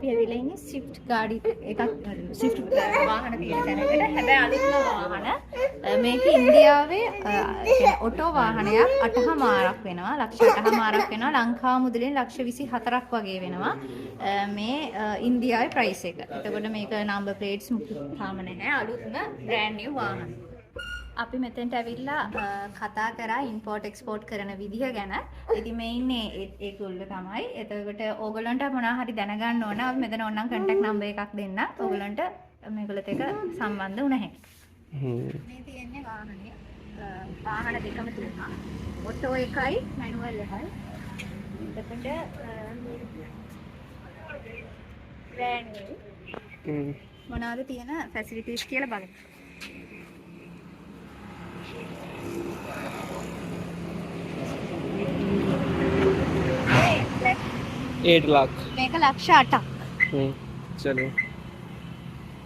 අපි ඇවිල්ලා ඉන්නේ ස්විෆ්ට් ගාඩි එකක් ස්විෆ්ට් වාහන තියෙන තැනකට. හැබැයි අලුත්ම වාහන. මේක ඉන්දියාවේ ඔටෝ වාහනයක් 8මාරක් වෙනවා. ලක්ෂ 8මාරක් වෙනවා. ලංකාව මුදලින් ලක්ෂ 24ක් වගේ වෙනවා. මේ ඉන්දියාවේ ප්‍රයිස් එක. එතකොට මේක නම්බර් ප්ලේට්ස් තාම නැහැ. අලුත්ම බ්‍රෑන්ඩ් නිව් වාහන. අපි මෙතෙන්ට ඇවිල්ලා කතා කරා ඉම්පෝර්ට් එක්ස්පෝර්ට් කරන විදිහ ගැන. ඉතින් මේ ඉන්නේ ඒගොල්ලෝ තමයි. එතකොට ඕගොල්ලන්ට මොනවා හරි දැනගන්න ඕන. අපි මෙතන ඕනනම් කන්ටැක්ට් නම්බර් එකක් දෙන්න. ඕගොල්ලන්ට මේගොල්ලොත් එක්ක සම්බන්ධ වුණ හැකියි. මේ තියෙන්නේ වාහනේ. වාහන දෙකම තියෙනවා. ඔටෝ එකයි මැනුවල් එකයි. එතකොට බ්‍රෑන්ඩ් නිව් මොනවාද තියෙන ෆැසිලිටිස් කියලා බලමු. 8 लाख මේක ලක්ෂ 8ක්. चलो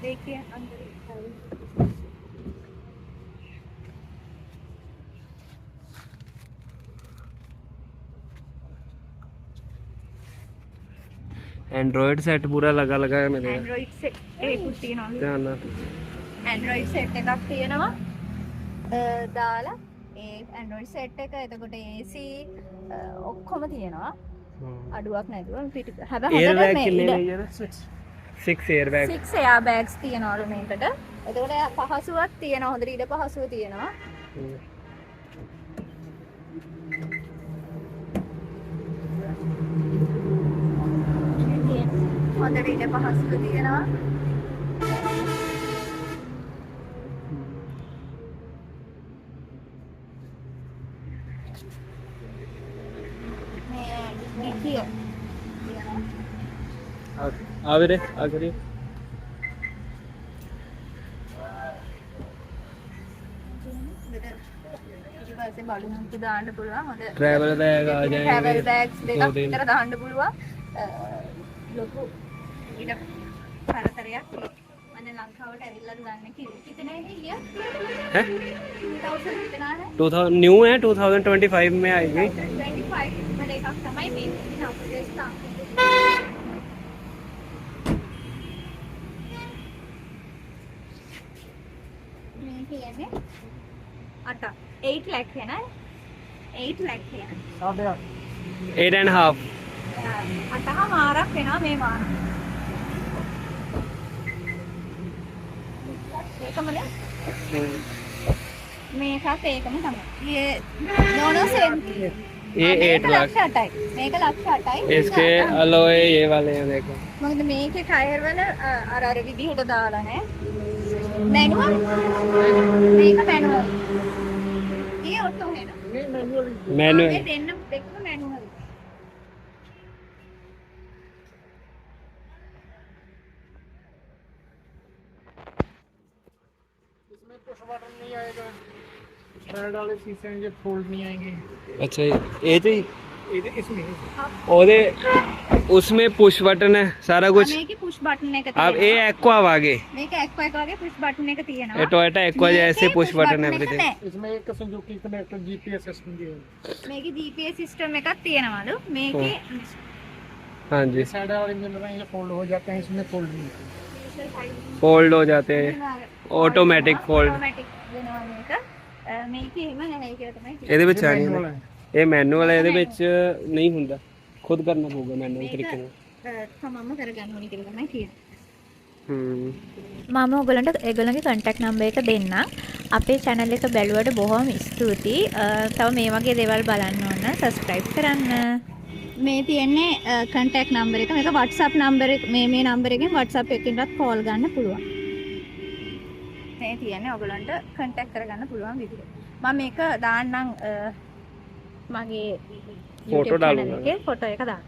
देखिए अंदर एंड्रॉइड सेट पूरा लगा है मेरे एंड्रॉइड सेट ඒකුත් තියෙනවා. ध्यान एंड्रॉइड सेट එකක් තියෙනවා. දාලා ඒ एंड्रॉइड सेट එක එතකොට AC ඔක්කොම තියෙනවා. අඩුවක් නැතුව පිට හැබැයි एयर बैग कितने लिए ना 6 एयर बैग 6 එයා බෑග්ස් තියෙනවලු මේකට. එතකොට පහසුවක් තියෙනවා. හොඳට ඉඩ පහසුව තියෙනවා. හොඳට ඉඩ පහසුව තියෙනවා. මේ ඩිකිය आवे रे आखिरी ඊපස්සේ බලුන්ට දාන්න පුළුවන්. හොඳ ट्रैवल बैग आ जाएंगे. ट्रैवल बैग्स දෙකක් විතර දාන්න පුළුවන්. ලොකු ඉඩ පරතරයක්. මම ලංකාවට ඇවිල්ලා ගන්න කිව්වේ. कितने है ये? हैं 2000 कितना है? 2000 न्यू है 2025 में आएगी. 25 में එකක් තමයි මේ අපේ ස්ථාන. මේ කියන්නේ 8 लाख है ना 8 लाख है 8.5 8මාරක් වෙනවා මේ වාහන. ඒකමනේ මේකත් ඒකම තමයි. ये दोनों सेम ये 8 लाख මේක ලක්ෂ 8යි. इसके अलॉय ये वाले हैं देखो. මොකද මේකේ ටයර් වල අර විදිහට දාලා නැහැ. मैनुअल මේක मैनुअल. ये ऑटो है ना मैनुअल ये देना देखो मैनुअल. इसमें पुश बटन नहीं आएगा. स्टैंड वाले शीशे ये फोल्ड नहीं आएंगे. अच्छा ये जी इसमें और उसमें पुश बटन है सारा कुछ. මේකේ පුෂ් බටන් එක अब ये एक्वा आगे මේක एक्वा එක වගේ පුෂ් බටන් එක තියෙනවා. ये टोयोटा एक्वा जैसे पुश बटन එක एवरीथिंग. නැහැ. इसमें एक सुजुकी कनेक्टर जीपीएस सिस्टम भी है. මේකේ GPS सिस्टम එකක් තියෙනවලු. මේකේ हाँ जी साइड वाले इंजन ये फोल्ड हो जाते हैं. इसमें फोल्ड नहीं होते. फोल्ड हो जाते हैं ऑटोमेटिक फोल्ड. ऑटोमेटिक වෙනවා මේක. මේකේ එහෙම නැහැ කියලා තමයි කියන්නේ. ਇਹਦੇ ਵਿੱਚ ਆ ਨਹੀਂ manual ਹੁੰਦਾ. है. ਇਹ ਮੈਨੂਅਲ ਹੈ ਇਹਦੇ ਵਿੱਚ ਨਹੀਂ ਹੁੰਦਾ. खुद करना पड़ेगा मैनुअल तरीके में. තමන්ම කරගන්න ඕනි කියලා තමයි කියන්නේ. हम्म මම ඔයගොල්ලන්ගේ කන්ටැක්ට් නම්බර් එක දෙන්නම්. අපේ channel එක බැලුවට බොහොම ස්තුතියි. තව මේ වගේ දේවල් බලන්න ඕන subscribe කරන්න. මේ තියෙන්නේ කන්ටැක්ට් නම්බර් එක. මේක WhatsApp නම්බර් එක. මේ නම්බර් එකෙන් WhatsApp එකකින්වත් call ගන්න පුළුවන්. මේ තියෙන්නේ ඔයගොල්ලන්ට කන්ටැක්ට් කරගන්න පුළුවන් විදිහ. මම මේක දාන්නම් මගේ फोटो YouTube channel डालूंगा. එකේ ෆොටෝ එක දාන්න.